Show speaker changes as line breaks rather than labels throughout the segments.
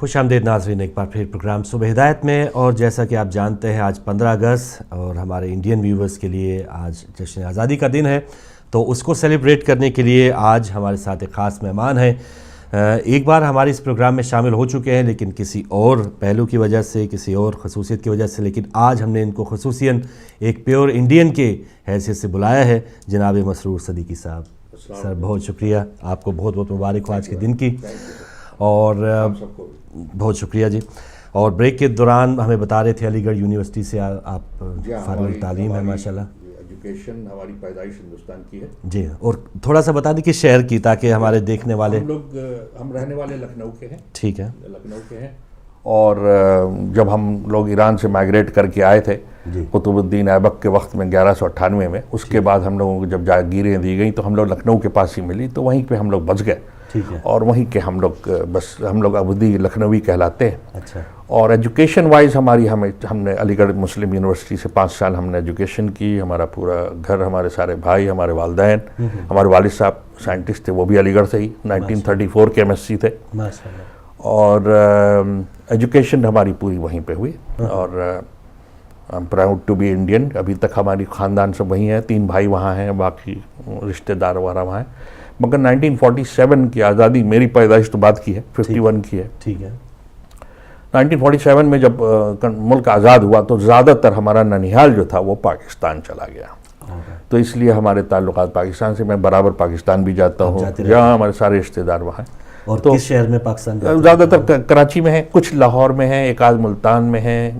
خوش آمدید ناظرین ایک بار پھر پروگرام صبح ہدایت میں. اور جیسا کہ آپ جانتے ہیں آج 15 اگست اور ہمارے انڈین ویورز کے لیے آج جشن آزادی کا دن ہے, تو اس کو سیلیبریٹ کرنے کے لیے آج ہمارے ساتھ ایک خاص مہمان ہیں. ایک بار ہمارے اس پروگرام میں شامل ہو چکے ہیں لیکن کسی اور پہلو کی وجہ سے, کسی اور خصوصیت کی وجہ سے, لیکن آج ہم نے ان کو خصوصاً ایک پیور انڈین کے حیثیت سے بلایا ہے. جناب مسرور صدیقی صاحب, سر بہت شکریہ, آپ کو بہت بہت مبارک ہو آج کے دن کی. اور بہت شکریہ جی. اور بریک کے دوران ہمیں بتا رہے تھے علی گڑھ یونیورسٹی سے آپ فارغ تعلیم ہیں ماشاءاللہ.
ایجوکیشن ہماری پیدائش ہندوستان کی ہے
جی, اور تھوڑا سا بتا دیں کہ شہر کی, تاکہ ہمارے دیکھنے والے.
ہم رہنے والے لکھنؤ کے ہیں.
ٹھیک ہے,
لکھنؤ کے ہیں. اور جب ہم لوگ ایران سے مائگریٹ کر کے آئے تھے قطب الدین ایبک کے وقت میں 1198 میں, اس کے بعد ہم لوگوں کو جب جاگیریں دی گئیں تو ہم لوگ لکھنؤ کے پاس ہی ملی, تو وہیں پہ ہم لوگ بس گئے. اور وہیں کے ہم لوگ ابودی لکھنوی کہلاتے ہیں.
اچھا.
اور ایجوکیشن وائز ہم نے علی گڑھ مسلم یونیورسٹی سے 5 سال ہم نے ایجوکیشن کی. ہمارا پورا گھر, ہمارے سارے بھائی, ہمارے والدین, ہمارے والد صاحب سائنٹسٹ تھے, وہ بھی علی گڑھ سے ہی 1934 کے MSc تھے. اور ایجوکیشن ہماری پوری وہیں پہ ہوئی. اور I'm proud to be Indian. ابھی تک ہماری خاندان سب وہیں ہیں, 3 بھائی وہاں ہیں, باقی رشتہ دار وغیرہ وہاں ہیں. مگر 1947 کی آزادی, میری پیدائش تو بعد کی ہے, 51 کی ہے.
ٹھیک ہے.
1947 میں جب ملک آزاد ہوا تو زیادہ تر ہمارا ننیحال جو تھا وہ پاکستان چلا گیا. تو اس لیے ہمارے تعلقات پاکستان سے, میں برابر پاکستان بھی جاتا ہوں, جہاں ہمارے سارے رشتہ دار وہاں ہیں.
اور کس شہر میں پاکستان
زیادہ تر کراچی میں ہیں, کچھ لاہور میں ہیں, ایک آدھ ملتان میں ہیں,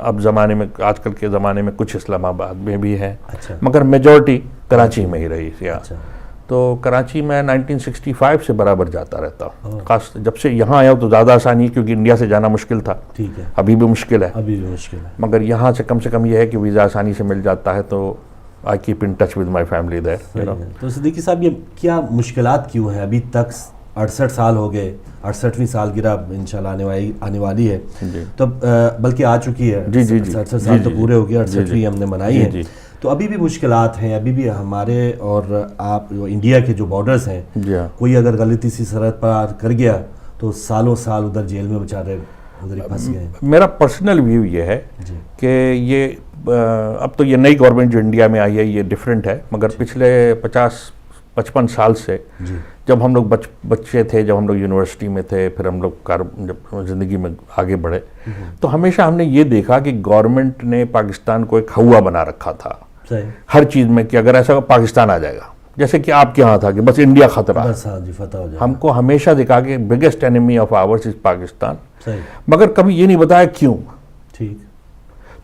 اب زمانے میں, آج کل کے زمانے میں کچھ اسلام آباد میں بھی ہیں. مگر میجورٹی کراچی میں ہی رہی تھی. تو کراچی میں 1965 سے برابر جاتا رہتا ہوں. خاص جب سے یہاں آیا تو زیادہ آسانی, کیونکہ انڈیا سے جانا مشکل تھا.
ٹھیک ہے.
ابھی بھی مشکل ہے,
مگر
یہاں سے کم یہ ہے کہ ویزا آسانی سے مل جاتا ہے. تو I keep in touch with my family there.
تو صدیقی صاحب, یہ کیا مشکلات کیوں ہیں ابھی تک؟ 68 سال ہو گئے, 68ویں سالگرہ انشاءاللہ آنے والی ہے. تو بلکہ آ چکی ہے. 68 سال تو پورے ہو گئے, 68ویں ہم نے منائی ہے. تو ابھی بھی مشکلات ہیں, ابھی بھی ہمارے اور آپ انڈیا کے جو بارڈرز ہیں, کوئی اگر غلطی سی سرحد پار کر گیا تو سالوں سال ادھر جیل میں بیچارے ادھر ہی پھنس گئے.
میرا پرسنل ویو یہ ہے کہ یہ اب تو یہ نئی گورنمنٹ جو انڈیا میں آئی ہے یہ ڈیفرنٹ ہے, مگر پچھلے 50-55 سال سے جب ہم لوگ بچے تھے, جب ہم لوگ یونیورسٹی میں تھے, پھر ہم لوگ جب زندگی میں آگے بڑھے, تو ہمیشہ ہم نے یہ دیکھا کہ گورنمنٹ نے پاکستان کو ایک ہوا بنا رکھا تھا ہر چیز میں, کہ اگر ایسا پاکستان آ جائے گا, جیسے کہ آپ کے ہاں تھا کہ بس انڈیا خطرہ ہے. ہم کو ہمیشہ دکھا کہ بگیسٹ اینیمی آف آورس از پاکستان, مگر کبھی یہ نہیں بتایا کیوں.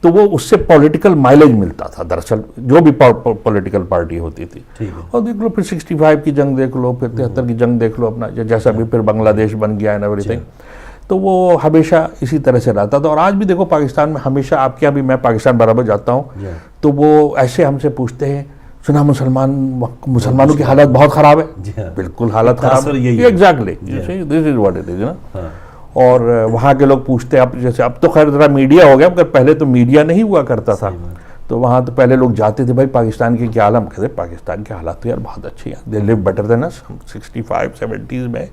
تو وہ اس سے پولیٹیکل مائلیج ملتا تھا دراصل, جو بھی پولیٹیکل پارٹی ہوتی تھی. اور دیکھ لو پھر 65 کی جنگ دیکھ لو, پھر 73 کی جنگ دیکھ لو, اپنا جیسا بھی پھر بنگلہ دیش بن گیا اینڈ ایوری تھنگ. تو وہ ہمیشہ اسی طرح سے رہتا تھا. اور آج بھی دیکھو پاکستان میں ہمیشہ, آپ کے یہاں بھی میں پاکستان برابر جاتا ہوں, تو وہ ایسے ہم سے پوچھتے ہیں, سنا مسلمانوں کی حالت بہت خراب ہے. بالکل حالت خراب ہے, exactly this is what it is نا. اور وہاں کے لوگ پوچھتے ہیں, اب جیسے اب تو خیر ذرا میڈیا ہو گیا, مگر پہلے تو میڈیا نہیں ہوا کرتا تھا. تو وہاں تو پہلے لوگ جاتے تھے, بھائی پاکستان کی کیا حالت, کہتے پاکستان کے حالات تو یار بہت اچھے ہیں, دے لیو بیٹر دین اس. 65-70s میں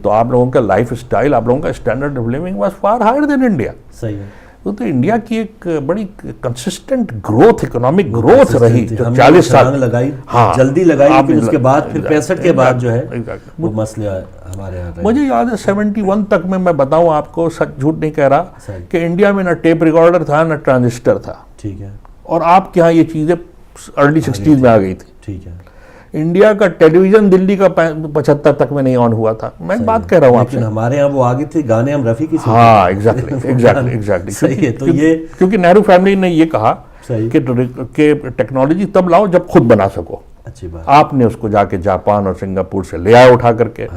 تو آپ لوگوں کا لائف اسٹائل, آپ لوگوں کا standard of living was far higher than India.
صحیح ہے.
تو انڈیا کی ایک بڑی کنسسٹنٹ گروتھ, اکنامک گروتھ رہی جو 40 سال
لگائی, جلدی لگائی, لیکن اس کے بعد پھر 65 کے بعد جو ہے وہ مسئلہ ہمارے یہاں.
مجھے یاد ہے 71 تک میں بتاؤں آپ کو, سچ جھوٹ نہیں کہہ رہا, کہ انڈیا میں نہ ٹیپ ریکارڈر تھا نہ ٹرانزسٹر تھا. ٹھیک ہے. اور آپ کے ہاں یہ چیزیں ارلی 60s میں آ گئی تھی. ٹھیک ہے. انڈیا کا ٹیلی ویژن دلی کا 75 تک میں نہیں آن ہوا تھا. میں بات کہہ رہا ہوں آپ سے,
ہمارے ہاں وہ آگے تھے گانے ہم رفیع کی.
ہاں ایگزیکٹلی.
صحیح ہے. تو یہ
کیونکہ نہرو فیملی نے یہ کہا کہ ٹیکنالوجی تب لاؤ جب خود بنا سکو. اچھی بات. آپ نے اس کو جا کے جاپان اور سنگاپور سے لے آئے اٹھا کر کے.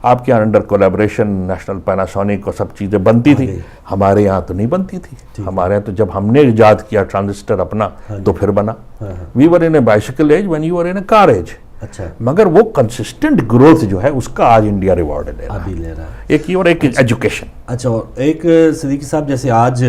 آپ کے یہاں انڈر کولیبریشن نیشنل پیناسونک کو سب چیزیں بنتی تھی, ہمارے یہاں تو نہیں بنتی تھی. ہمارے یہاں تو جب ہم نے ایجاد کیا ٹرانزسٹر اپنا تو پھر بنا. We were in a bicycle age when you were in a car age.
اچھا.
مگر وہ کنسسٹنٹ گروتھ جو ہے اس کا آج انڈیا ریوارڈ لے رہا ہے. ایک یہ اور ایک ایجوکیشن.
اچھا. اور ایک صدیقی صاحب, جیسے آج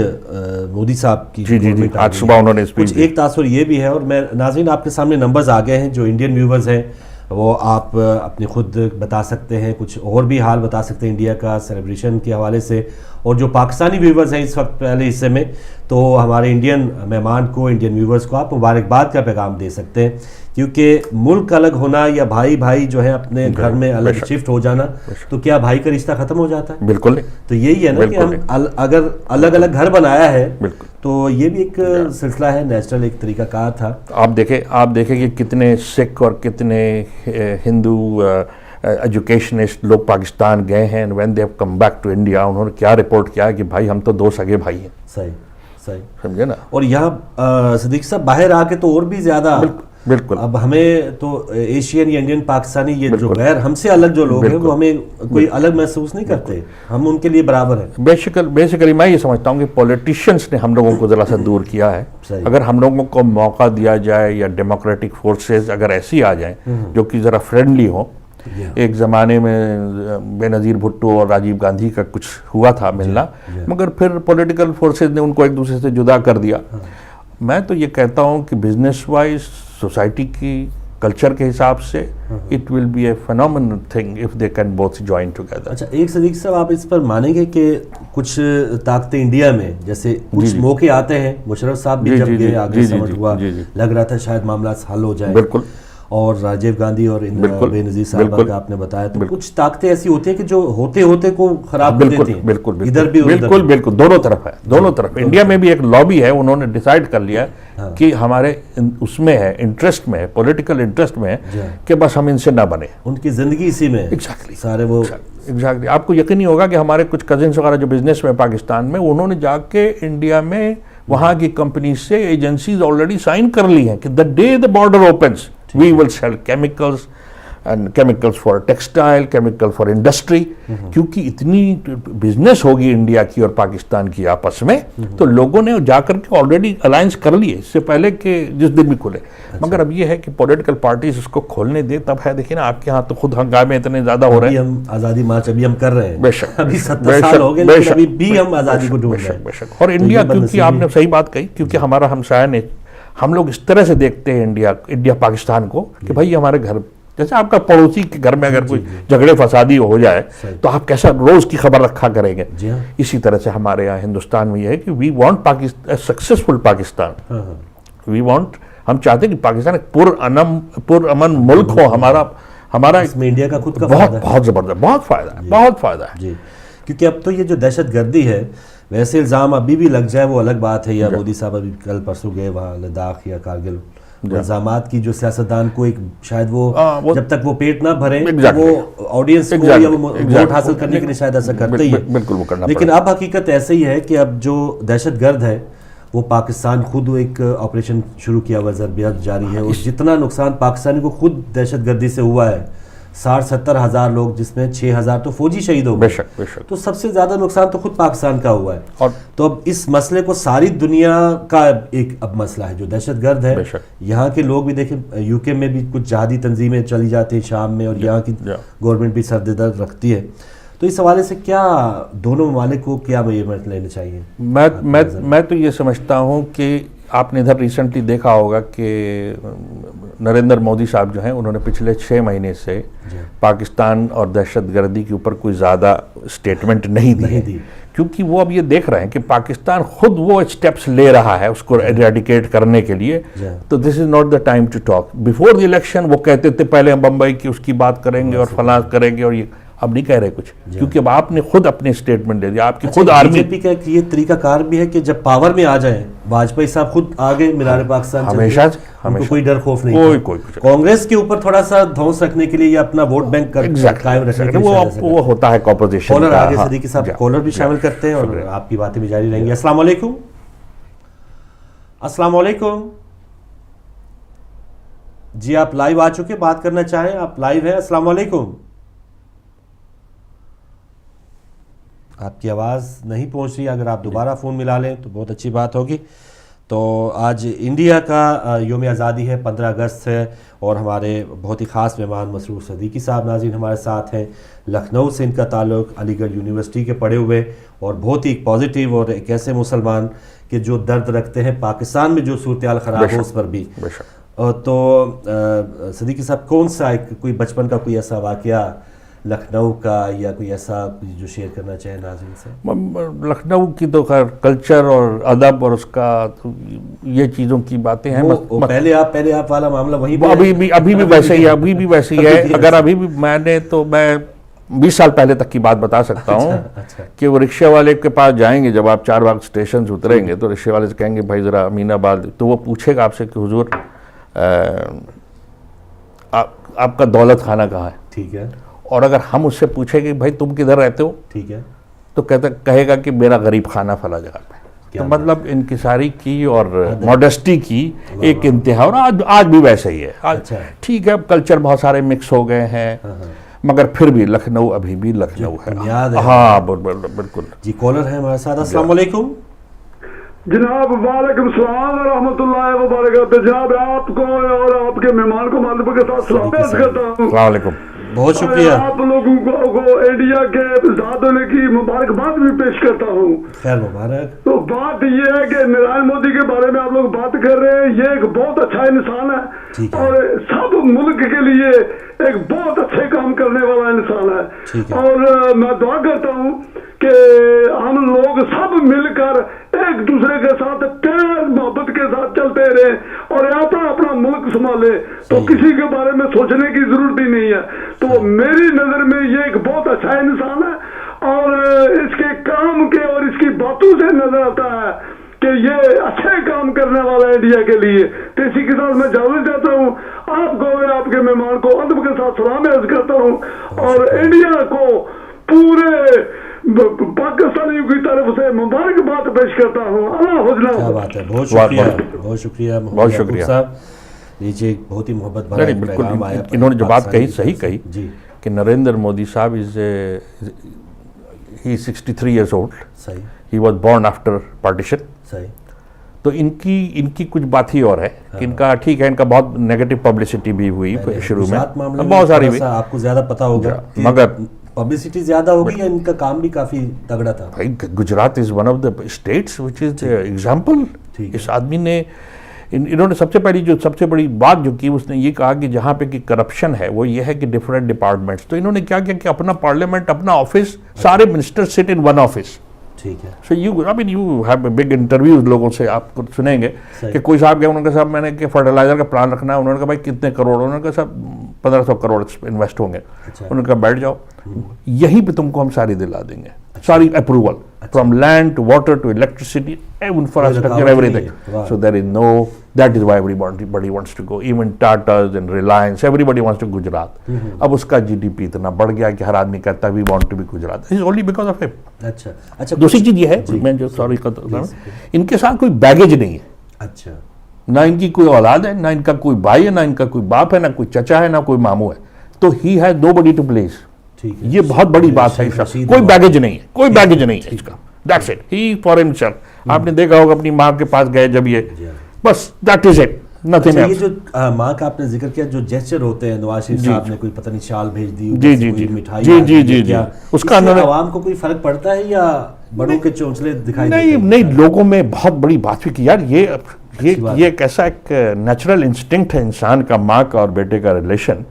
مودی صاحب کی
جی آج صبح انہوں نے اسپیچ,
ایک تاثر یہ بھی ہے, اور میں ناظرین آپ کے سامنے نمبرز آ گئے ہیں, جو انڈین ویورز ہیں وہ آپ اپنی خود بتا سکتے ہیں, کچھ اور بھی حال بتا سکتے ہیں انڈیا کا سیلیبریشن کے حوالے سے. اور جو پاکستانی ویورز ہیں اس وقت پہلے حصے میں, تو ہمارے انڈین مہمان کو, انڈین ویورز کو آپ مبارکباد کا پیغام دے سکتے ہیں, کیونکہ ملک الگ ہونا یا بھائی بھائی جو ہے اپنے گھر میں الگ شفٹ ہو جانا, تو کیا بھائی کا رشتہ ختم ہو جاتا ہے؟
بالکل نہیں.
تو یہی ہے نا کہ ہم اگر الگ الگ گھر بنایا ہے تو یہ بھی ایک سلسلہ ہے, نیچرل ایک طریقہ کار تھا.
آپ دیکھیں کہ کتنے سکھ اور کتنے ہندو ایجوکیشنسٹ لوگ پاکستان گئے ہیں, when they have come back to India انہوں نے کیا رپورٹ کیا کہ بھائی ہم تو 2 سگے بھائی ہیں.
صحیح صحیح,
سمجھے نا.
اور یہاں صدیق صاحب باہر آ کے تو اور بھی زیادہ
بالکل.
اب ہمیں تو ایشین یا انڈین پاکستانی یہ جو غیر ہم سے الگ جو لوگ ہیں وہ ہمیں کوئی الگ محسوس نہیں کرتے, ہم ان کے لیے برابر ہیں.
بیسیکلی میں یہ سمجھتا ہوں کہ پولیٹیشینس نے ہم لوگوں کو ذرا سا دور کیا ہے. اگر ہم لوگوں کو موقع دیا جائے یا ڈیموکریٹک فورسز اگر ایسی آ جائیں جو کہ ذرا فرینڈلی ہوں. ایک زمانے میں بے نظیر بھٹو اور راجیو گاندھی کا کچھ ہوا تھا ملنا, مگر پھر پولیٹیکل فورسز نے ان کو ایک دوسرے سے جدا کر دیا. میں تو یہ کہتا ہوں کہ بزنس وائز سوسائٹی کی کلچر کے حساب سے it will be a phenomenal thing if they can both join together.
اچھا, ایک صدیق صاحب آپ اس پر مانیں گے کہ کچھ طاقتیں انڈیا میں جیسے کچھ موقع آتے ہیں, مشرف صاحب بھی جب گئے آگے سمٹ ہوا, لگ رہا تھا شاید معاملات حل ہو جائیں,
بالکل,
اور راجیو گاندھی اور بے نظیر صاحب کا آپ نے بتایا, تو کچھ طاقتیں ایسی ہوتی ہیں کہ جو ہوتے ہوتے کو خراب کر دیتی ہیں.
بالکل
ادھر بھی
بالکل دونوں طرف ہے, دونوں طرف. انڈیا میں بھی ایک لابی ہے, انہوں نے ڈیسائیڈ کر لیا کہ ہمارے اس میں ہے, انٹرسٹ میں ہے, پولیٹیکل انٹرسٹ میں ہے کہ بس ہم ان سے نہ بنے.
ان کی زندگی اسی میں سارے وہ.
آپ کو یقین نہیں ہوگا کہ ہمارے کچھ کزنس وغیرہ جو بزنس میں پاکستان میں, انہوں نے جا کے انڈیا میں وہاں کی کمپنی سے ایجنسیز آلریڈی سائن کر لی ہیں کہ the day the border opens we will sell chemicals and chemicals for textile, chemical for industry. کیونکہ اتنی بزنس ہوگی انڈیا کی اور پاکستان کی آپس میں, تو لوگوں نے جا کر کے آلریڈی الائنس کر لیے اس سے پہلے کہ جس دن بھی کھلے. مگر اب یہ ہے کہ پولیٹیکل پارٹیز اس کو کھولنے دے تب ہے. دیکھیں نا آپ کے ہاں تو خود ہنگامے اتنے زیادہ ہو رہے ہیں.
ہم آزادی مارچ ابھی ہم کر رہے ہیں,
بے شک,
ابھی 70 سال ہو گئے, لیکن ابھی بھی ہم آزادی کو ڈھونڈ رہے ہیں.
بے شک. اور انڈیا, کیونکہ آپ نے صحیح بات کہی, کیونکہ ہمارا ہمسایہ نے, ہم لوگ اس طرح سے دیکھتے ہیں انڈیا پاکستان کو کہ بھائی ہمارے گھر, جیسے آپ کا پڑوسی کے گھر میں اگر کوئی جھگڑے فسادی ہو جائے تو آپ کیسا روز کی خبر رکھا کریں گے. اسی طرح سے ہمارے یہاں ہندوستان میں یہ ہے کہ we want successful Pakistan. We want, ہم چاہتے ہیں کہ پاکستان ایک پرامن ملک ہو. ہمارا
اس میں انڈیا کا خود کا
بہت زبردست, بہت فائدہ ہے.
جی, کیونکہ اب تو یہ جو دہشت گردی ہے, ویسے الزام ابھی بھی لگ جائے وہ الگ بات ہے, یا مودی صاحب ابھی کل پرسوں گئے وہاں لداخ یا کارگل, الزامات کی جو سیاستدان کو ایک شاید وہ جب تک وہ پیٹ نہ بھریں وہ آڈینس کو یا وہ ووٹ حاصل کرنے کے لیے شاید ایسا کرتے ہی ہے. لیکن اب حقیقت ایسے ہی ہے کہ اب جو دہشت گرد ہے وہ پاکستان خود ایک آپریشن شروع کیا ہوا, ضربیات جاری ہے, اور جتنا نقصان پاکستانی کو خود دہشت گردی سے ہوا ہے, 60-70 ہزار لوگ, جس میں 6,000 تو فوجی شہید ہو گئے. تو سب سے زیادہ نقصان تو خود پاکستان کا ہوا ہے. تو اب اس مسئلے کو ساری دنیا کا ایک اب مسئلہ ہے جو دہشت گرد ہے. یہاں کے لوگ بھی دیکھیں, یو کے میں بھی کچھ جہادی تنظیمیں چلی جاتی ہیں شام میں, اور یہاں کی گورنمنٹ بھی سردرد رکھتی ہے. تو اس حوالے سے کیا دونوں ممالک کو کیا میجرمنٹ لینے چاہیے؟
میں تو یہ سمجھتا ہوں کہ آپ نے ادھر ریسنٹلی دیکھا ہوگا کہ نریندر مودی صاحب جو ہیں, انہوں نے پچھلے 6 مہینے سے پاکستان اور دہشت گردی کے اوپر کوئی زیادہ اسٹیٹمنٹ نہیں دی, کیونکہ وہ اب یہ دیکھ رہے ہیں کہ پاکستان خود وہ اسٹیپس لے رہا ہے اس کو ایریڈیکیٹ کرنے کے لیے. تو this is not the time to talk. Before the election وہ کہتے تھے پہلے ہم بمبئی کی اس کی بات کریں گے اور فلاں کریں گے, اور یہ اب نہیں کہہ رہے کچھ, کیونکہ اب آپ نے خود اپنے اسٹیٹمنٹ دے دیا. آپ کی خود آرمی,
بی جے پی کا یہ طریقہ کار بھی ہے کہ جب پاور میں آ جائیں, واجپئی صاحب خود آگے مینار پاکستان
ہمیشہ
کوئی ڈر خوف نہیں, کانگریس کے اوپر تھوڑا سا دھونس رکھنے کے لیے یا اپنا ووٹ بینک قائم رکھنے کے لیے
وہ ہوتا ہے اپوزیشن.
کالر آگے صدیقی صاحب کالر بھی شامل کرتے ہیں اور آپ کی باتیں بھی جاری رہیں گی. السلام علیکم. السلام علیکم جی, آپ لائیو آ چکے, بات کرنا چاہیں آپ لائیو ہیں. السلام علیکم. آپ کی آواز نہیں پہنچ رہی, اگر آپ دوبارہ فون ملا لیں تو بہت اچھی بات ہوگی. تو آج انڈیا کا یوم آزادی ہے, 15 اگست ہے, اور ہمارے بہت ہی خاص مہمان مسرور صدیقی صاحب ناظرین ہمارے ساتھ ہیں. لکھنؤ سے ان کا تعلق, علی گڑھ یونیورسٹی کے پڑھے ہوئے, اور بہت ہی پازیٹیو, اور ایک ایسے مسلمان کہ جو درد رکھتے ہیں پاکستان میں جو صورتحال خراب ہو اس پر بھی. تو صدیقی صاحب کون سا کوئی بچپن کا کوئی ایسا واقعہ لکھنؤ کا یا کوئی ایسا جو شیئر کرنا چاہیں ناظرین سے؟
لکھنؤ کی تو خیر کلچر اور ادب اور اس کا یہ چیزوں کی باتیں ہیں.
پہلے آپ والا معاملہ وہی
ابھی بھی ویسے ہی ہے, ابھی بھی ویسے ہی ہے. اگر ابھی بھی میں 20 سال پہلے تک کی بات بتا سکتا ہوں کہ وہ رکشے والے کے پاس جائیں گے, جب آپ چار باغ اسٹیشن سے اتریں گے تو رکشے والے سے کہیں گے بھائی ذرا امین آباد, تو وہ پوچھے گا آپ سے کہ حضور آپ کا دولت خانہ کہاں ہے.
ٹھیک ہے.
اور اگر ہم اس سے پوچھیں کہ بھائی تم کدھر رہتے ہو,
ٹھیک ہے,
تو کہے گا کہ میرا غریب خانہ فلاں جگہ پہ. تو مطلب انکساری کی اور موڈسٹی کی ایک انتہا, اور آج بھی ویسے ہی ہے. ٹھیک ہے, اب کلچر بہت سارے مکس ہو گئے ہیں, مگر پھر بھی لکھنؤ ابھی بھی لکھنؤ ہے. ہاں بالکل.
جی کالر ہے ہمارے ساتھ. السلام علیکم
جناب. وعلیکم السلام ورحمۃ اللہ وبرکاتہ. جناب آپ کو اور آپ کے مہمان کو معلوم کے ساتھ سلام پیش کرتا ہوں.
السلام علیکم.
بہت شکریہ.
آپ لوگوں کو انڈیا کے آزاد ہونے کی مبارکباد بھی پیش کرتا ہوں.
خیر مبارک.
تو بات یہ ہے کہ نریندر مودی کے بارے میں آپ لوگ بات کر رہے ہیں. یہ ایک بہت اچھا انسان ہے اور سب ملک کے لیے ایک بہت اچھے کام کرنے والا انسان ہے. اور میں دعا کرتا ہوں کہ ہم لوگ سب مل کر ایک دوسرے کے ساتھ پیار محبت کے ساتھ چلتے رہیں اور اپنا ملک سنبھالے, تو کسی کے بارے میں سوچنے کی ضرورت ہی نہیں ہے. تو میری نظر میں یہ ایک بہت اچھا انسان ہے اور اس کے کام کے اور اس کی باتوں سے نظر آتا ہے کہ یہ اچھے کام کرنے والا ہے انڈیا کے لیے. تو اسی کے ساتھ میں اجازت دیتا ہوں آپ کو اور آپ کے مہمان کو ادب کے ساتھ سلام عرض کرتا ہوں اور انڈیا کو پورے پاکستانیوں کی طرف سے مبارکباد پیش کرتا ہوں. اللہ حوصلہ.
کیا بات ہے, بہت شکریہ, بہت شکریہ,
بہت شکریہ
صاحب. نیچے بہت ہی محبت بھرا پیغام آیا.
انہوں نے جو بات کہی صحیح کہی کہ نریندر مودی صاحب he is 63 years old.
صحیح.
He was born after partition.
صحیح.
تو ان کی کچھ بات ہی اور ہے کہ ان کا ٹھیک ہے, ان کا بہت نیگیٹو پبلسٹی بھی ہوئی شروع میں, بہت ساری ہوئی.
آپ کو زیادہ پتا ہوگا
مگر
پبلسٹی زیادہ ہوگی یا ان کا کام بھی کافی تگڑا تھا.
Gujarat is one of the states which is example. اس آدمی نے انہوں نے سب سے بڑی بات جو کی اس نے یہ کہا کہ جہاں پہ کہ کرپشن ہے وہ یہ ہے کہ ڈفرینٹ ڈپارٹمنٹس, تو انہوں نے کیا کیا کہ اپنا پارلیمنٹ, اپنا آفس, سارے منسٹر سٹ ان ون آفس.
ٹھیک ہے.
So you have big interviews لوگوں سے آپ کو سنیں گے کہ کوئی صاحب گیا, انہوں نے کہا صاحب میں نے کہ فرٹیلائزر کا پلان رکھنا ہے. انہوں نے کہا بھائی کتنے کروڑ, انہوں نے کہا صاحب 1500 کروڑ انویسٹ ہوں گے. انہوں نے کہا بیٹھ جاؤ, یہیں پہ تم کو ہم ساری دلا دیں گے, ساری approval from land to water to electricity, infrastructure, everything. So there is no, that is why everybody wants to go, even Tatas and Reliance, everybody wants to Gujarat. اب اس کا GDP اتنا بڑھ گیا کہ ہر آدمی کہتا ہے we want to be Gujarat. It's only because of him.
اچھا.
دوسری چیز یہ ہے, میں جو سوری ان کے ساتھ کوئی بیگیج نہیں ہے.
اچھا.
نہ ان کی کوئی اولاد ہے, نہ ان کا کوئی بھائی ہے, نہ ان کا کوئی باپ ہے, نہ کوئی چچا ہے, نہ کوئی ماموں ہے. تو he has nobody to please. یہ بہت بڑی بات ہے. کوئی بیگیج نہیں ہے, کوئی بیگیج نہیں ہے اس کا. That's it. He for himself. آپ نے دیکھا ہوگا اپنی ماں کے پاس گئے جب یہ, بس that is it.
یہ جو ماں کا آپ نے ذکر کیا, جو جیسچر ہوتے ہیں, نواز شریف صاحب نے کوئی پتہ نہیں شال بھیج دی, مٹھائی, اس کا عوام کو کوئی فرق پڑتا ہے یا بڑوں کے چونچلے دکھائی دیتے ہیں؟
نہیں, لوگوں میں بہت بڑی بات بھی کہ یار یہ ایک ایسا ایک نیچرل انسٹنکٹ ہے انسان کا, ماں کا اور بیٹے کا ریلیشن.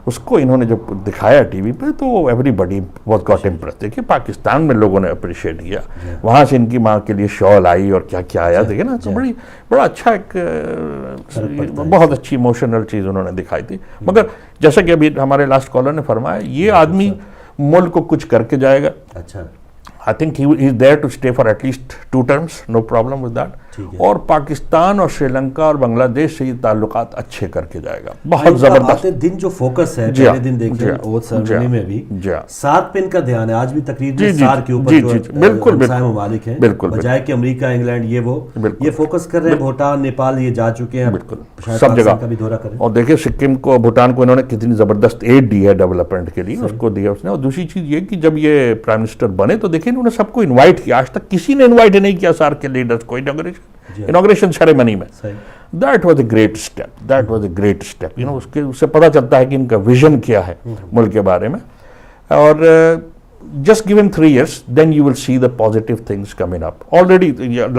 اس کو انہوں نے جب دکھایا ٹی وی پہ تو everybody was got impressed. دیکھیے پاکستان میں لوگوں نے اپریشیٹ کیا, وہاں سے ان کی ماں کے لیے شال آئی اور کیا کیا آیا, دیکھیں نا. تو بڑا اچھا ایک بہت اچھی ایموشنل چیز انہوں نے دکھائی تھی. مگر جیسا کہ ابھی ہمارے لاسٹ کالر نے فرمایا, یہ آدمی ملک کو کچھ کر کے جائے گا.
اچھا.
I think he is there to stay for at least 2 terms, no problem with that. اور پاکستان اور سری لنکا اور بنگلہ دیش سے یہ تعلقات اچھے کر کے جائے گا. بہت زبردست
دن جو فوکس ہے, پہلے دن دیکھیں اوتھ سرمنی میں بھی 7 پہ ان کا دھیان ہے. آج بھی تقریر میں سار کے اوپر جو ہمسائے ممالک ہیں, بجائے کہ امریکہ, انگلینڈ, یہ فوکس کر رہے ہیں. بھوٹان, نیپال یہ جا چکے ہیں,
سب جگہ کا بھی دورہ کریں. اور دیکھیں سکم کو, بھوٹان کو انہوں نے کتنی زبردست ایڈ دی ہے ڈیولپمنٹ کے لیے, اس کو دیا اس نے. اور دوسری چیز یہ کہ جب یہ پرائم منسٹر بنے تو دیکھیں انہوں نے سب کو انوائٹ کیا. آج تک کسی نے انوائٹ نہیں کیا سار کے لیڈرز کو انوگریشن سیریمنی میں. That was a great step. اس سے پتہ چلتا ہے کہ ان کا ویژن کیا ہے ملک کے بارے میں. اور just give him 3 years, then you will see the positive things coming up. Already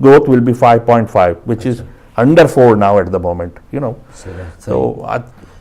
growth will be 5.5, which is under 4 now at the moment, you know. So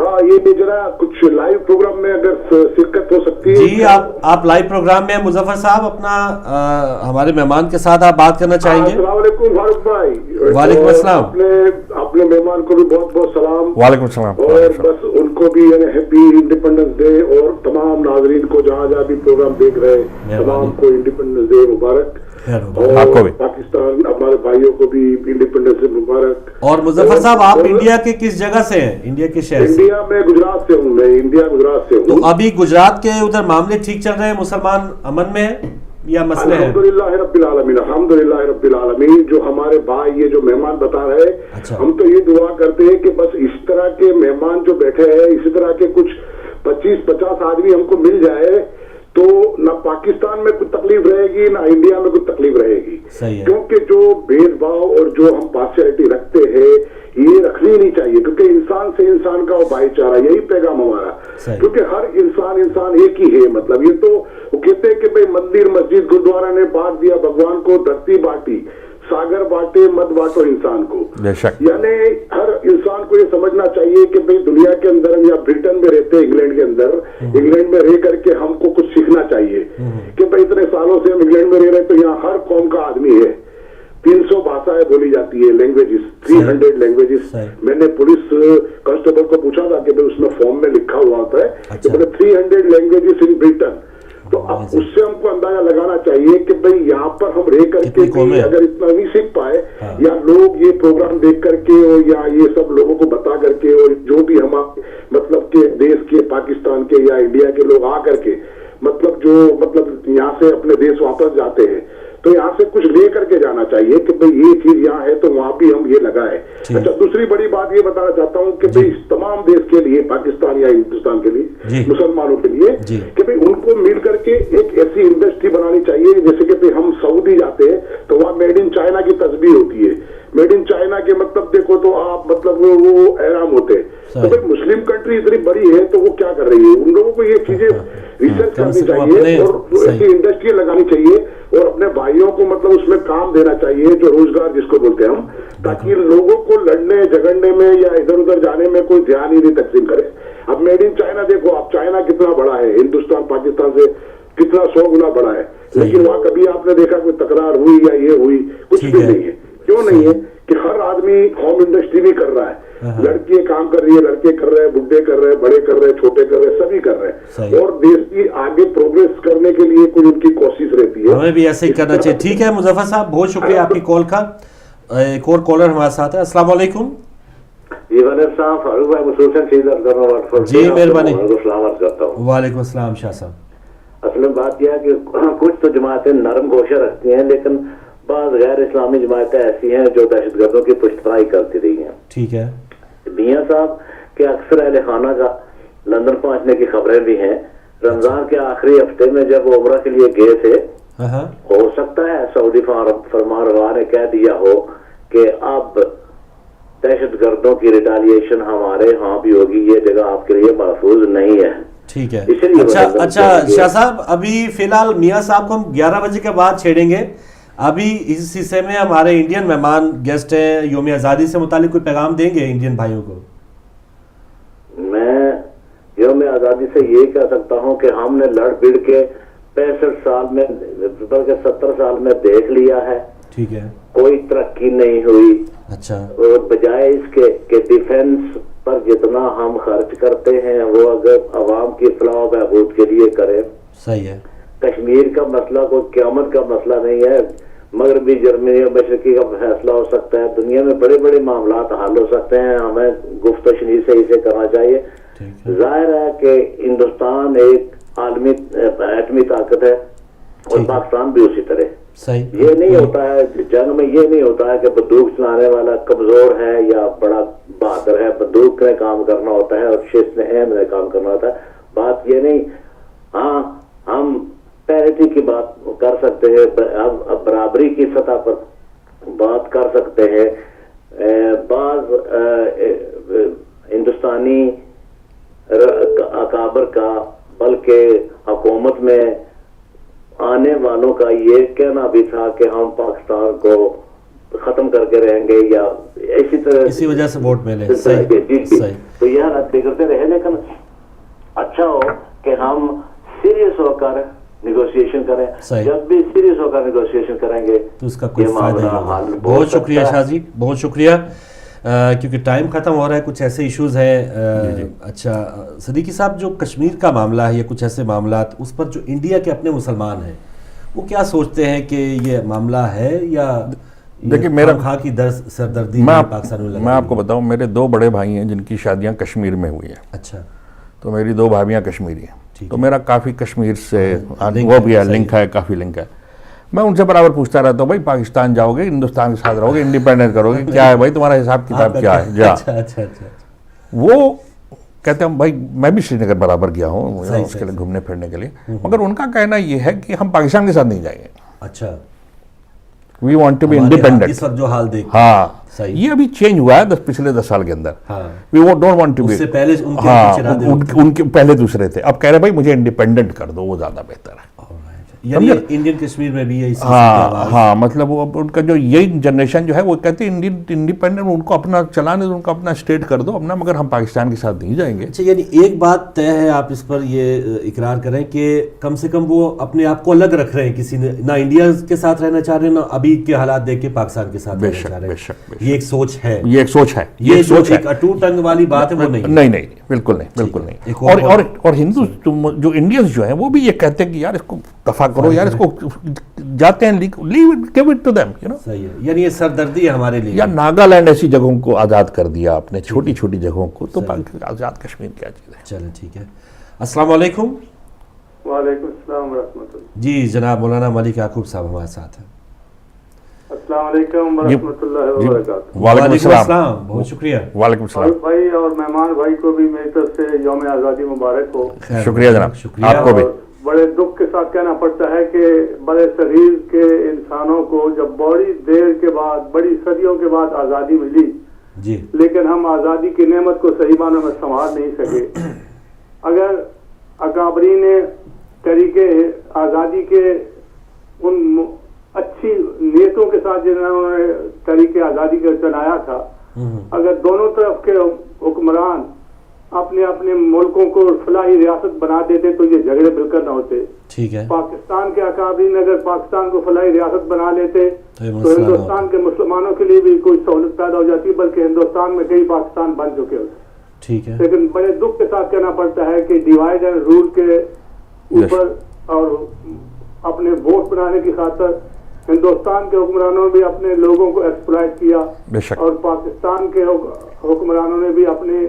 ہاں یہ ذرا کچھ لائیو پروگرام میں اگر شرکت ہو سکتی ہے.
جی آپ لائیو پروگرام میں ہیں مظفر صاحب, اپنا ہمارے مہمان کے ساتھ آپ بات کرنا چاہیں گے؟
السلام علیکم فاروق بھائی.
وعلیکم السلام.
اپنے مہمان کو بھی بہت بہت سلام.
وعلیکم السلام.
اور بس ان کو بھی ہیپی انڈیپینڈنس ڈے, اور تمام ناظرین کو جہاں جہاں بھی پروگرام دیکھ رہے ہیں تمام کو انڈیپینڈنس ڈے مبارک.
آپ کو بھی
پاکستان ہمارے بھائیوں کو بھی انڈیپینڈنس ڈے مبارک.
اور مظفر صاحب آپ انڈیا کے کس جگہ سے ہیں؟ انڈیا کے شہر سے؟
انڈیا میں گجرات سے ہوں. میں انڈیا گجرات سے ہوں.
تو ابھی گجرات کے ادھر معاملے ٹھیک چل رہے ہیں, مسلمان امن میں ہیں یا مسئلے ہیں؟
الحمدللہ رب العالمین, الحمدللہ رب العالمین. جو ہمارے بھائی یہ جو مہمان بتا رہے ہیں, ہم تو یہ دعا کرتے ہیں کہ بس اس طرح کے مہمان جو بیٹھے ہیں, اسی طرح کے کچھ 25-50 آدمی ہم کو مل جائے تو نہ پاکستان میں کچھ تکلیف رہے گی نہ انڈیا میں کچھ تکلیف رہے گی. کیونکہ جو بھید بھاؤ اور جو ہم پارشلٹی رکھتے ہیں یہ رکھنی نہیں چاہیے, کیونکہ انسان سے انسان کا بھائی چارہ, یہی پیغام ہمارا. کیونکہ ہر انسان ایک ہی ہے. مطلب یہ تو وہ کہتے ہیں کہ بھئی مندر مسجد گردوارا نے بانٹ دیا بھگوان کو, دھرتی بانٹی ساگر بانٹے مت بانٹو انسان کو. یعنی ہر انسان کو یہ سمجھنا چاہیے کہ بھئی دنیا کے اندر یا برٹن میں رہتے انگلینڈ کے اندر, انگلینڈ میں رہ کر کے ہم کو کچھ سیکھنا چاہیے کہ بھئی اتنے سالوں سے ہم انگلینڈ میں رہ رہے تو یہاں ہر قوم کا آدمی ہے. 300 بھاشائیں بولی جاتی ہے, لینگویجز 300 لینگویجز. میں نے پولیس کانسٹیبل کو پوچھا تھا کہ اس میں فارم میں لکھا ہوا ہوتا ہے کہ 300 لینگویجز ان برٹن. تو اب اس سے ہم کو اندازہ لگانا چاہیے کہ بھئی یہاں پر ہم رہ کر کے اگر اتنا نہیں سیکھ پائے, یا لوگ یہ پروگرام دیکھ کر کے یا یہ سب لوگوں کو بتا کر کے, اور جو بھی ہم مطلب کہ دیش کے پاکستان کے یا انڈیا کے لوگ آ کر کے مطلب جو مطلب یہاں سے اپنے دیش واپس جاتے ہیں تو یہاں سے کچھ لے کر کے جانا چاہیے کہ بھئی یہ چیز یہاں ہے تو وہاں بھی ہم یہ لگائے. اچھا, دوسری بڑی بات یہ بتانا چاہتا ہوں کہ بھئی تمام دیش کے لیے, پاکستان یا ہندوستان کے لیے, مسلمانوں کے لیے کہ بھئی ان کو مل کر کے ایک ایسی انڈسٹری بنانی چاہیے. جیسے کہ بھئی ہم سعودی جاتے ہیں تو وہاں میڈ ان چائنا کی تصویر ہوتی ہے. میڈ ان چائنا کے مطلب دیکھو تو آپ مطلب وہ احرام ہوتے ہیں. تو بھئی مسلم کنٹری اتنی بڑی ہے تو وہ کیا کر رہی ہے, ان لوگوں کو یہ چیزیں ریسرچ کرنی چاہیے اور ایسی انڈسٹری لگانی چاہیے اور اپنے بھائیوں کو مطلب اس میں کام دینا چاہیے, جو روزگار جس کو بولتے ہیں ہم, تاکہ لوگوں کو لڑنے جھگڑنے میں یا ادھر ادھر جانے میں کوئی دھیان ہی نہیں تقسیم کرے. اب میڈ ان چائنا دیکھو, اب چائنا کتنا بڑا ہے, ہندوستان پاکستان سے کتنا 100 گنا بڑا ہے, لیکن وہاں کبھی آپ نے دیکھا کوئی تکرار ہوئی یا یہ ہوئی, کچھ بھی نہیں ہے. کیوں نہیں ہے کہ ہر آدمی ہوم انڈسٹری بھی کر رہا ہے, لڑکیاں کام کر رہی ہے, لڑکے کر رہے ہیں, بڈھے کر رہے ہیں, بڑے کر رہے ہیں, چھوٹے کر رہے ہیں, سبھی کر رہے ہیں, اور دیش کی آگے پروگریس کرنے کے لیے کوئی ان کی کوشش رہتی ہے.
ہمیں بھی ایسے ہی کرنا چاہیے. ٹھیک ہے مظفر صاحب, بہت شکریہ آپ کی کال کا. ایک اور کالر ہمارے ساتھ ہے. السلام علیکم.
جی وعلیکم السلام فاروق بھائی, خصوصاً
جی مہربانی.
سلامت کرتا ہوں.
وعلیکم السلام شاہ صاحب.
اصل میں بات یہ ہے کہ کچھ تو جماعتیں نرم گوشہ رکھتی ہیں, لیکن بعض غیر اسلامی جماعتیں ایسی ہیں جو دہشت گردوں کی پشت پناہی کرتی رہی ہیں.
ٹھیک ہے.
میاں صاحب کے اکثر اہل خانہ کا لندن پہنچنے کی خبریں بھی ہیں. رمضان کے آخری ہفتے میں جب وہ عمرہ کے لیے گئے تھے, ہو سکتا ہے سعودی فرمانروا نے کہہ دیا ہو کہ اب دہشت گردوں کی ریٹالیشن ہمارے ہاں بھی ہوگی, یہ جگہ آپ کے لیے محفوظ نہیں ہے.
ٹھیک ہے. اچھا شاہ صاحب, ابھی فی الحال میاں صاحب کو ہم 11 بجے کے بعد چھیڑیں گے. ابھی اس حصے میں ہمارے انڈین مہمان گیسٹ ہیں, یوم آزادی سے متعلق کوئی پیغام دیں گے انڈین بھائیوں کو؟
میں یوم آزادی سے یہی کہہ سکتا ہوں کہ ہم نے لڑ بڑ کے 65 سال میں بلکہ 70 سال میں دیکھ لیا ہے.
ٹھیک ہے.
کوئی ترقی نہیں ہوئی.
اچھا.
اور بجائے اس کے کہ ڈیفینس پر جتنا ہم خرچ کرتے ہیں وہ اگر عوام کی فلاح و بہبود کے لیے کریں.
صحیح ہے.
کشمیر کا مسئلہ کوئی قیامت کا مسئلہ نہیں ہے. مغربی جرمنی اور مشرقی کا فیصلہ ہو سکتا ہے. دنیا میں بڑے بڑے معاملات حل ہو سکتے ہیں. ہمیں گفت و شنید سے اسے کرنا چاہیے. ظاہر ہے کہ ہندوستان ایک عالمی ایٹمی طاقت ہے اور پاکستان بھی اسی طرح. یہ نہیں ہوتا ہے جنگ میں, یہ نہیں ہوتا ہے کہ بندوق چلانے والا کمزور ہے یا بڑا بہادر ہے. بندوق نے کام کرنا ہوتا ہے اور شست نے اہم نے کام کرنا ہوتا ہے. بات یہ نہیں. ہاں ہم پیرٹی کی بات کر سکتے ہیں, اب برابری کی سطح پر بات کر سکتے ہیں. بعض ہندوستانی اکابر کا بلکہ حکومت میں آنے والوں کا یہ کہنا بھی تھا کہ ہم پاکستان کو ختم کر کے رہیں گے یا اسی طرح
اسی وجہ سے ووٹ ملے.
جی
صحیح.
تو یہ حالت بگڑتے رہے، لیکن اچھا ہو کہ ہم سیریس ہو کر نیگوشیشن کریں. جب بھی سیریس ہو کر نیگوشیشن کریں گے
تو اس کا کوئی فائدہ نہیں ہوگا. بہت شکریہ شاہ جی، بہت شکریہ. کیونکہ ٹائم ختم ہو رہا ہے، کچھ ایسے ایشوز ہیں. اچھا صدیقی صاحب، جو کشمیر کا معاملہ ہے یا کچھ ایسے معاملات، اس پر جو انڈیا کے اپنے مسلمان ہیں وہ کیا سوچتے ہیں کہ یہ معاملہ ہے یا
دیکھیں میرا
خواہ کی سردردی پاکستان
میں آپ کو بتاؤں، میرے 2 بڑے بھائی ہیں جن کی شادیاں کشمیر میں ہوئی ہیں.
اچھا.
تو میری 2 بھابیاں کشمیری ہیں، تو میرا کافی کشمیر سے وہ بھی ہے، لنک ہے، کافی لنک ہے. میں ان سے برابر پوچھتا رہتا ہوں، بھائی پاکستان جاؤ گے، ہندوستان کے ساتھ رہو گے، انڈیپینڈنٹ کرو گے، کیا ہے بھائی تمہارا حساب کتاب کیا ہے؟ جا. وہ کہتے ہیں بھائی میں بھی سری نگر برابر گیا ہوں اس کے لیے گھومنے پھرنے کے لیے، مگر ان کا کہنا یہ ہے کہ ہم پاکستان کے ساتھ نہیں جائیں گے.
اچھا.
We want to be independent.
اس وقت جو حال دیکھ،
ہاں یہ ابھی چینج ہوا ہے پچھلے 10 سال کے اندر. We don't want to be,
اس سے پہلے
ان کے پہلے دوسرے تھے، اب کہہ رہے بھائی مجھے انڈیپینڈنٹ کر دو، وہ زیادہ بہتر ہے.
یعنی انڈین کشمیر میں بھی ہے.
ہاں مطلب وہ ان کا جو یہی جنریشن جو ہے وہ کہتے ہیں انڈیپینڈنٹ، ان کو اپنا چلانے دو، ان کو اپنا اسٹیٹ کر دو اپنا، مگر ہم پاکستان کے ساتھ نہیں جائیں گے.
اچھا، یعنی ایک بات طے ہے، آپ اس پر یہ اقرار کریں کہ کم سے کم وہ اپنے آپ کو الگ رکھ رہے ہیں، کسی نے نہ انڈیا کے ساتھ رہنا چاہ رہے ہیں، نہ ابھی کے حالات دیکھ کے پاکستان کے ساتھ رہنا چاہ رہے ہیں. یہ ایک سوچ ہے،
یہ ایک سوچ ہے،
یہ سوچ ایک اٹوٹ ٹنگ والی بات ہے وہ
نہیں، بالکل نہیں. اور ہندو جو انڈینز جو ہیں وہ بھی یہ کہتے ہیں کہ یار اس کو دفاع کرو، یار اس کو جاتے ہیں give it to them, you know.
صحیح ہے. یعنی یہ سردردی ہے ہمارے لیے.
یا ناگالینڈ ایسی جگہوں کو آزاد کر دیا آپ نے، چھوٹی چھوٹی جگہوں کو، تو آزاد کشمیر کیا چیز ہے.
چلیں ٹھیک ہے. السلام علیکم.
وعلیکم السلام ورحمۃ اللہ.
جی جناب مولانا ملک یعقوب صاحب ہمارے ساتھ ہیں.
السلام علیکم ورحمۃ اللہ وبرکاتہ.
وعلیکم السلام.
بہت شکریہ.
وعلیکم السلام
بھائی اور مہمان بھائی کو بھی میری طرف سے یوم آزادی مبارک ہو.
شکریہ جناب، آپ کو بھی.
بڑے دکھ کے ساتھ کہنا پڑتا ہے کہ بڑے صغیر کے انسانوں کو جب بڑی دیر کے بعد، بڑی صدیوں کے بعد آزادی ملی،
جی،
لیکن ہم آزادی کی نعمت کو صحیح معنوں میں سنبھال نہیں سکے. اگر اکابرین طریقے آزادی کے ان اچھی نیتوں کے ساتھ جنہوں نے طریقے آزادی کا چلایا تھا، اگر دونوں طرف کے حکمران اپنے اپنے ملکوں کو فلاحی ریاست بنا دیتے تو یہ جھگڑے بالکل نہ ہوتے.
ٹھیک ہے.
پاکستان کے اکابرین اگر پاکستان کو فلاحی ریاست بنا لیتے تو ہندوستان کے مسلمانوں کے لیے بھی کوئی سہولت پیدا ہو جاتی، بلکہ ہندوستان میں کئی پاکستان بن چکے ہوتے.
ٹھیک ہے.
لیکن بڑے دکھ کے ساتھ کہنا پڑتا ہے کہ ڈیوائڈ اینڈ رول کے اوپر اور اپنے ووٹ بنانے کی خاطر ہندوستان کے حکمرانوں نے بھی اپنے لوگوں کو ایکسپلائٹ کیا، اور پاکستان کے حکمرانوں نے بھی اپنے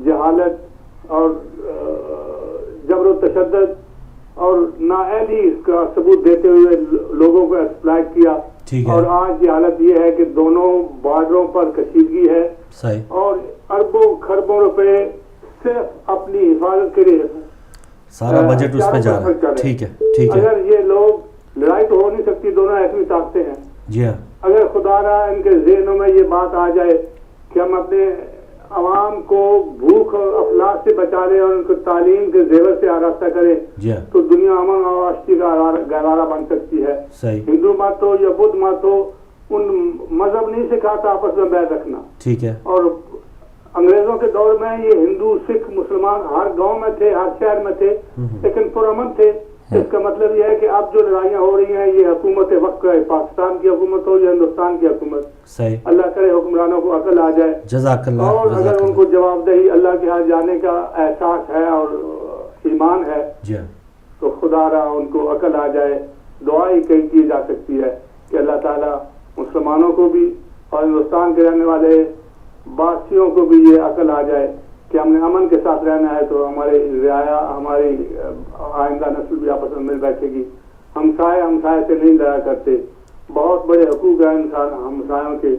جہالت اور جبر و تشدد اور نااہلی کا ثبوت دیتے ہوئے لوگوں کو ایکسپلائٹ کیا. اور آج یہ حالت یہ ہے کہ دونوں بارڈروں پر کشیدگی ہے اور اربوں خربوں روپے صرف اپنی حفاظت کے لیے
سارا بجٹ اس پہ جا رہا ہے. ٹھیک ہے.
اگر یہ لوگ، لڑائی تو ہو نہیں سکتی، دونوں ایسی طاقتیں ہیں.
جی ہاں.
اگر خدا رہا ان کے ذہنوں میں یہ بات آ جائے کہ ہم اپنے عوام کو بھوک اور افلاس سے بچا لیں اور ان کو تعلیم کے زیور سے آراستہ کریں، تو دنیا امن اور آشتی کا گہوارہ بن سکتی ہے. ہندو مت ہو یا بدھ مت ہو، ان مذہب نہیں سکھاتا آپس میں بیعت رکھنا.
ٹھیک ہے. اور
انگریزوں کے دور میں یہ ہندو سکھ مسلمان ہر گاؤں میں تھے، ہر شہر میں تھے، لیکن پرامن تھے. اس کا مطلب یہ ہے کہ اب جو لڑائیاں ہو رہی ہیں یہ حکومت وقت ہے، پاکستان کی حکومت ہو یا ہندوستان کی حکومت.
صحیح.
اللہ کرے حکمرانوں کو عقل آ جائے.
جزاک اللہ.
اور اگر ان کو جواب دہی اللہ کے ہاں جانے کا احساس ہے اور ایمان ہے تو خدا را ان کو عقل آ جائے. دعا ہی کہیں کی جا سکتی ہے کہ اللہ تعالیٰ مسلمانوں کو بھی اور ہندوستان کے رہنے والے باسیوں کو بھی یہ عقل آ جائے کہ ہم نے امن کے ساتھ رہنا ہے، تو ہمارے رعایا، ہماری آئندہ نسل بھی آپس میں مل بیٹھے گی. ہمسائے سے نہیں لڑا کرتے. بہت بڑے حقوق ہیں انسان ہمسایوں کے،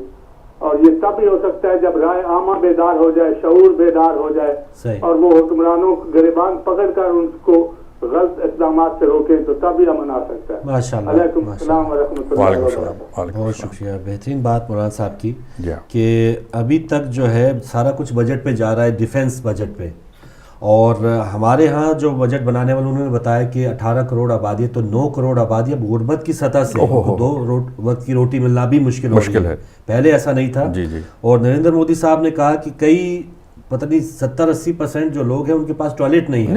اور یہ تب ہی ہو سکتا ہے جب رائے عامہ بیدار ہو جائے، شعور بیدار ہو جائے، اور وہ حکمرانوں گریبان پکڑ کر ان کو غلط اقدامات سے روکیں، تو تب ہی امن آ سکتا ہے.
ماشاءاللہ.
علیکم السلام ورحمۃ اللہ وبرکاتہ.
بہت شکریہ. بہترین بات مولانا صاحب کی کہ ابھی تک جو ہے سارا کچھ بجٹ پہ جا رہا ہے، ڈیفنس بجٹ پہ، اور ہمارے ہاں جو بجٹ بنانے والے انہوں نے بتایا کہ 18 کروڑ آبادی ہے تو 9 کروڑ آبادی اب غربت کی سطح سے 2 وقت کی روٹی ملنا بھی مشکل ہے. پہلے ایسا نہیں تھا. اور نریندر مودی صاحب نے کہا کہ کئی پتہ نہیں 70-80% جو لوگ ہیں ان کے پاس ٹوائلٹ نہیں ہے.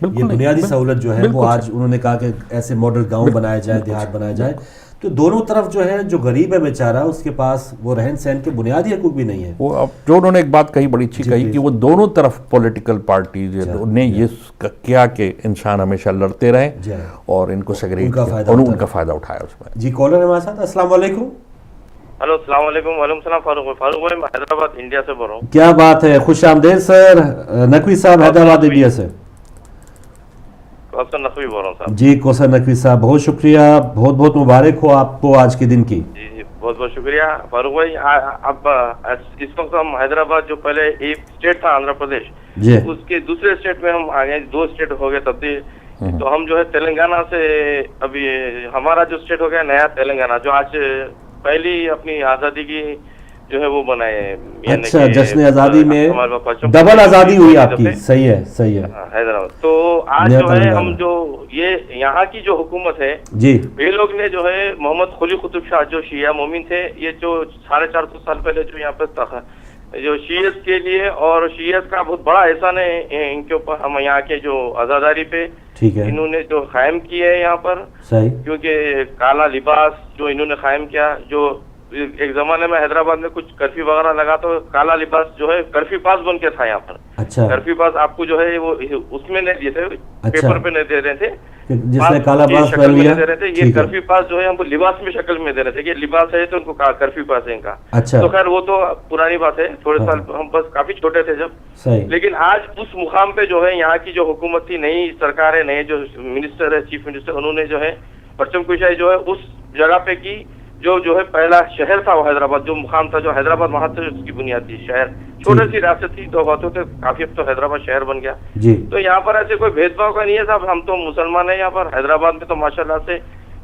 یہ بنیادی سہولت جو ہے وہ آج انہوں نے کہا کہ ایسے ماڈل گاؤں بنائے جائے, دیہات بنائے جائے. تو دونوں طرف جو ہے جو غریب ہے بیچارہ اس کے پاس وہ رہن سہن کے بنیادی حقوق بھی نہیں ہے.
وہ جو انہوں نے ایک بات کہی بڑی اچھی کہی کہ وہ دونوں طرف پولیٹیکل پارٹیز نے یہ کیا کہ انسان ہمیشہ لڑتے رہیں اور ان کو سیگریٹ ان کا فائدہ اٹھایا اس میں.
جی کالر ہے ہمارے ساتھ. السلام علیکم.
ہلو السلام علیکم. وعلیکم السلام. فاروق بھائی میں حیدرآباد انڈیا سے بول رہا ہوں.
کیا بات ہے, خوش آمدید سر. نقوی صاحب حیدرآباد انڈیا سے.
کوثر نقوی بول رہا ہوں صاحب.
جی کوثر نقوی صاحب بہت شکریہ, بہت بہت مبارک ہو آپ کو آج کے دن کی.
جی جی بہت بہت شکریہ فاروق بھائی. اب اس وقت ہم حیدرآباد جو پہلے ایک اسٹیٹ تھا آندھرا پردیش, اس کے دوسرے اسٹیٹ میں ہم آگے 2 اسٹیٹ ہو گئے تبدیل. تو ہم جو ہے تلنگانہ سے ابھی ہمارا جو اسٹیٹ ہو گیا نیا تلنگانہ, جو آج پہلی اپنی آزادی کی جو ہے وہ بنائے.
اچھا, جشن آزادی میں ڈبل آزادی ہوئی آپ کی. صحیح ہے, صحیح ہے.
حیدرآباد تو آج جو ہے ہم جو یہ یہاں کی جو حکومت ہے
جی,
یہ لوگ نے جو ہے محمد قلی قطب شاہ جو شیعہ مومن تھے, یہ جو 450 سال پہلے جو یہاں پہ جو شیعت کے لیے اور شیعت کا بہت بڑا احسان ہے ان کے اوپر. ہم یہاں کے جو آزاداری پہ انہوں نے جو قائم کیے ہے یہاں پر, کیونکہ کالا لباس جو انہوں نے قائم کیا, جو ایک زمانے میں حیدرآباد میں کچھ کرفیو وغیرہ لگا تو کالا لباس جو ہے کرفیو پاس بن کے تھا یہاں پر.
اچھا,
کرفیو پاس آپ کو جو ہے وہ اس میں نہیں دیے تھے, پیپر پہ نہیں دے رہے تھے,
جس نے کالا لباس پہن لیا
دے رہے تھے. یہ کرفیو پاس جو ہے ہم کو لباس میں شکل میں دے رہے تھے کہ لباس ہے تو ان کو کرفیو پاس ہے ان کا. تو خیر وہ تو پرانی بات ہے, تھوڑے سال ہم بس کافی چھوٹے تھے جب. لیکن آج اس مقام پہ جو ہے یہاں کی جو حکومت تھی, نئی سرکار ہے, نئے جو منسٹر ہے, چیف منسٹر, انہوں نے جو ہے پرچم کشائی جو ہے اس جگہ پہ کی جو ہے پہلا شہر تھا وہ حیدرآباد, جو مقام تھا جو حیدرآباد وہاں سے اس کی بنیاد تھی. شہر چھوٹی سی ریاست تھی, 2 باتوں سے کافی, اب تو حیدرآباد شہر بن گیا. تو یہاں پر ایسے کوئی بھید بھاؤ کا نہیں ہے صاحب. ہم تو مسلمان ہیں یہاں پر حیدرآباد میں, تو ماشاءاللہ سے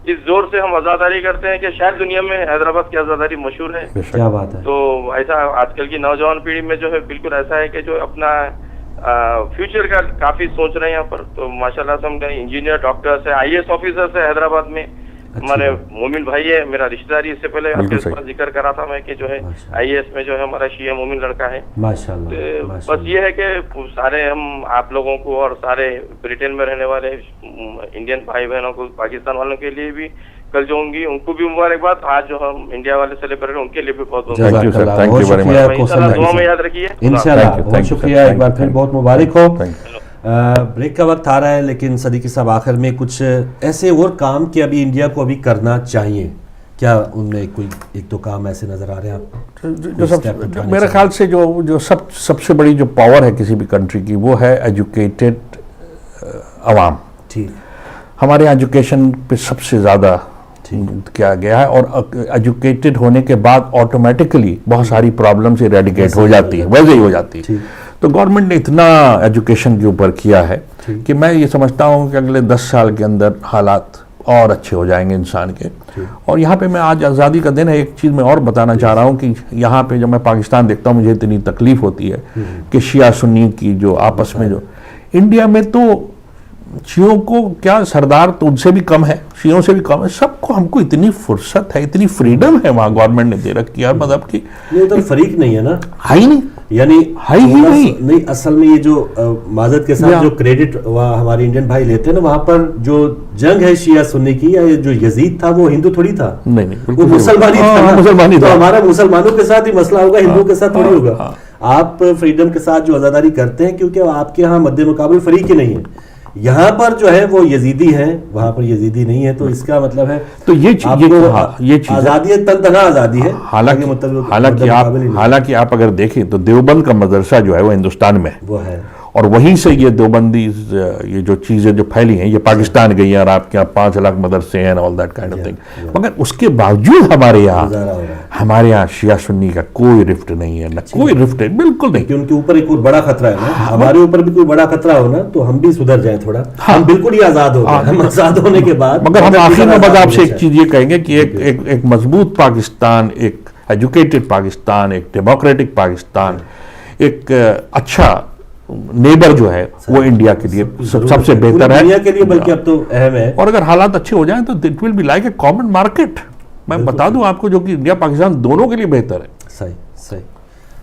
اس زور سے ہم آزاداری کرتے ہیں کہ شاید دنیا میں حیدرآباد کی آزاداری مشہور ہے.
کیا بات ہے.
تو ایسا آج کل کی نوجوان پیڑھی میں جو ہے بالکل ایسا ہے کہ جو اپنا فیوچر کا کافی سوچ رہے ہیں یہاں پر. تو ماشاءاللہ سے ہم انجینئر, ڈاکٹر سے, IAS آفیسر سے حیدرآباد میں ہمارے مومن بھائی ہے, میرا رشتہ داری. اس سے پہلے آپ کے پاس ذکر کرا تھا میں کہ جو ہے IAS میں جو ہے ہمارا شیعہ مومن لڑکا ہے.
ماشاءاللہ.
بس یہ ہے کہ سارے ہم آپ لوگوں کو اور سارے بریٹن میں رہنے والے انڈین بھائی بہنوں کو, پاکستان والوں کے لیے بھی کل جو ہوں گی ان کو بھی مبارکباد. آج جو ہم انڈیا والے سیلیبریٹ ان کے لیے بھی بہت
بہت شکریہ.
دعا میں یاد رکھیے.
انشاءاللہ بہت شکریہ, ایک بار پھر بہت مبارک ہو. بریک کا وقت آ رہا ہے, لیکن صدیقی صاحب آخر میں کچھ ایسے اور کام کہ ابھی انڈیا کو ابھی کرنا چاہیے, کیا ان میں کوئی 1-2 کام ایسے نظر آ رہے ہیں آپ؟
میرے خیال سے جو سب سے بڑی جو پاور ہے کسی بھی کنٹری کی وہ ہے ایجوکیٹڈ عوام. ہمارے یہاں ایجوکیشن پہ سب سے زیادہ کیا گیا ہے, اور ایجوکیٹڈ ہونے کے بعد آٹومیٹکلی بہت ساری پرابلمز ایریڈیکیٹ ہو جاتی ہے, ویسے ہی ہو جاتی ہے. تو گورنمنٹ نے اتنا ایجوکیشن کے اوپر کیا ہے کہ میں یہ سمجھتا ہوں کہ اگلے 10 سال کے اندر حالات اور اچھے ہو جائیں گے انسان کے. اور یہاں پہ میں آج آزادی کا دن ہے, ایک چیز میں اور بتانا چاہ رہا ہوں کہ یہاں پہ جب میں پاکستان دیکھتا ہوں مجھے اتنی تکلیف ہوتی ہے کہ شیعہ سنی کی جو آپس میں جو انڈیا میں تو شیعوں کو کیا سردار تو ان سے بھی کم ہے, شیعوں سے بھی کم ہے, سب کو ہم کو اتنی فرصت ہے, اتنی فریڈم ہے وہاں گورنمنٹ نے دے رکھی ہے مذہب کی.
تو فریق نہیں ہے نا,
ہی نہیں,
یعنی
نہیں
اصل میں یہ جو معذرت کے ساتھ جو کریڈٹ ہمارے انڈین بھائی لیتے ہیں نا, وہاں پر جو جنگ ہے شیعہ سنی کی, یا جو یزید تھا وہ ہندو تھوڑی تھا, وہ مسلمانی تھا. ہمارا مسلمانوں کے ساتھ ہی مسئلہ ہوگا, ہندوؤں کے ساتھ تھوڑی ہوگا. آپ فریڈم کے ساتھ جو آزاداری کرتے ہیں کیونکہ آپ کے ہاں مد مقابل فریق ہی نہیں ہے. یہاں پر جو ہے وہ یزیدی ہیں, وہاں پر یزیدی نہیں ہے. تو اس کا مطلب ہے
تو یہ چیز
آزادی تن تنہا آزادی ہے.
حالانکہ آپ اگر دیکھیں تو دیوبند کا مدرسہ جو ہے وہ ہندوستان میں
وہ ہے,
اور وہیں سے یہ دیوبندی یہ جو چیزیں جو پھیلی ہیں یہ پاکستان گئی ہیں, اور آپ کے یہاں 5 لاکھ مدرسے ہیں, all that kind of thing. مگر اس کے باوجود ہمارے یہاں شیعہ سنی کا کوئی رفٹ نہیں ہے, نہ کوئی رفٹ ہے, بالکل نہیں.
ان کے اوپر ایک بڑا خطرہ ہے نا, ہمارے اوپر بھی کوئی بڑا خطرہ ہو نا تو ہم بھی سدھر جائیں تھوڑا, ہم بالکل ہی آزاد ہو گئے. ہم آزاد ہونے کے بعد
مگر ہم آخر میں بس آپ سے ایک چیز یہ کہیں گے کہ ایک مضبوط پاکستان, ایک ایجوکیٹڈ پاکستان, ایک ڈیموکریٹک پاکستان, ایک اچھا نیبر جو ہے وہ انڈیا کے لیے سب سے بہتر ہے
دنیا کے لیے، بلکہ اب تو اہم ہے.
اور اگر حالات اچھے ہو جائیں تو it will be like a common market. میں بتا دوں آپ کو جو کہ انڈیا پاکستان دونوں کے لیے بہتر ہے.
صحیح صحیح.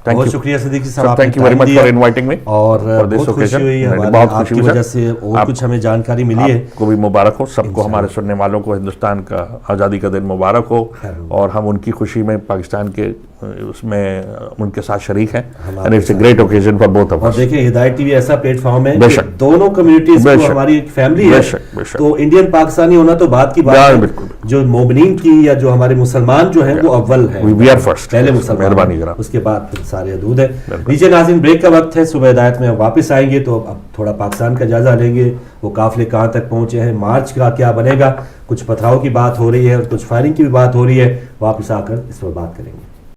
بہت شکریہ صدیقی صاحب،
thank you very much for inviting me.
اور بہت خوشی ہوئی ہمیں آپ کی وجہ سے، اور کچھ ہمیں جانکاری ملی ہے.
آپ کو بھی مبارک ہو، سب کو ہمارے سننے والوں کو ہندوستان کا آزادی کا دن مبارک ہو، اور ہم ان کی خوشی میں پاکستان کے اس میں ان کے ساتھ شریک ہیں. And it's a great occasion for both of us.
اور دیکھیں ہدایت ٹی وی ایسا پلیٹ فارم ہے کہ دونوں کمیونٹیز کو ہماری ایک فیملی ہے، تو انڈین پاکستانی ہونا تو بات کی بات ہے. جو مومنین کی یا جو ہمارے مسلمان جو ہیں وہ اول ہیں،
وی آر فرسٹ،
پہلے مسلمان، اس کے بعد پھر سارے حدود ہیں. نیچے ناظرین بریک کا وقت ہے. صبح ہدایت میں واپس آئیں گے تو اب تھوڑا پاکستان کا جائزہ لیں گے، وہ قافلے کہاں تک پہنچے ہیں، مارچ کا کیا بنے گا، کچھ پتھراؤ کی بات ہو رہی ہے اور کچھ فائرنگ کی بھی بات ہو رہی ہے. واپس آ کر اس پر بات کریں گے.